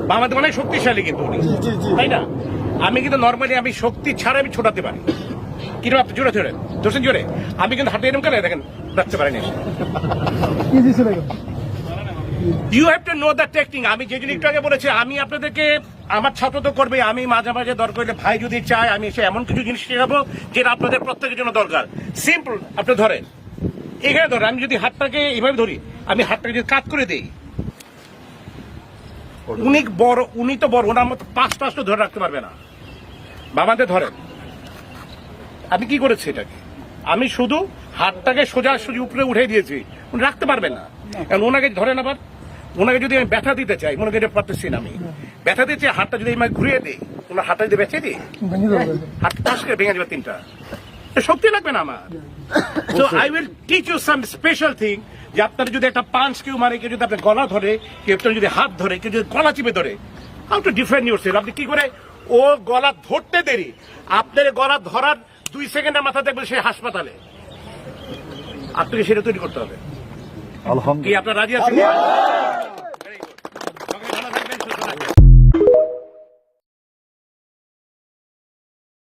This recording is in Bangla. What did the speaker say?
বামাতে অনেক শক্তিশালী কিন্তু তাই না? আমি কিন্তু নর্মালি আমি শক্তি ছাড়া আমি ছোটাতে পারি, কিন্তু আপনি জোরে জোরে ধরছেন জোরে, আমি কিন্তু হাতে এরকম করে দেখেন রাখতে পারিনি। You have to know the technique. আমি যে জিনিস একটু আগে বলেছি, আমি আপনাদেরকে আমার ছাত্র তো করবে, আমি মাঝে মাঝে দরকার হলে ভাই যদি চায় আমি এসে এমন কিছু জিনিস শেখাবো যেটা আপনাদের প্রত্যেকের জন্য দরকার। সিম্পল, আপনি ধরেন এখানে ধরেন, আমি যদি হাতটাকে এইভাবে ধরি, আমি হাতটাকে যদি কাট করে দিই, উনি বড়, উনি তো বড়, ওনার মতো 5টা ধরে রাখতে পারবে না। বাবাতে ধরেন, আমি কি করেছি এটাকে, আমি শুধু হাতটাকে সোজাসুজি উপরে উঠে দিয়েছি, উনি রাখতে পারবেন না। কারণ ওনাকে ধরেন, আবার ওনাকে যদি আমি ব্যথা দিতে চাই, মনে করি পারতেছি না, আমি ব্যথা দিতে চাই, হাতটা যদি আমি ঘুরিয়ে দিই, ওনার হাতটা যদি বেঁচে দিই, হাত টাস করে ভেঙে যাবে 3টা, শক্তি লাগবে না আমার। So I will teach you some special thing, যে আপনার যদি একটা পাঞ্চ কেউ মারে, কেউ যদি আপনার গলা ধরে, কেউ যদি হাত ধরে, কেউ যদি গলা চিপে ধরে, হাউ টু ডিফেন্ড ইউরসেলফ। আপনি কি করে, ও গলা ধরতে দেরি, আপনার গলা ধরার 2 সেকেন্ডের মাথা দেখবেন সে হাসপাতালে, আপনাকে সেটা তৈরি করতে হবে। কি আপনার রাজি আছেন?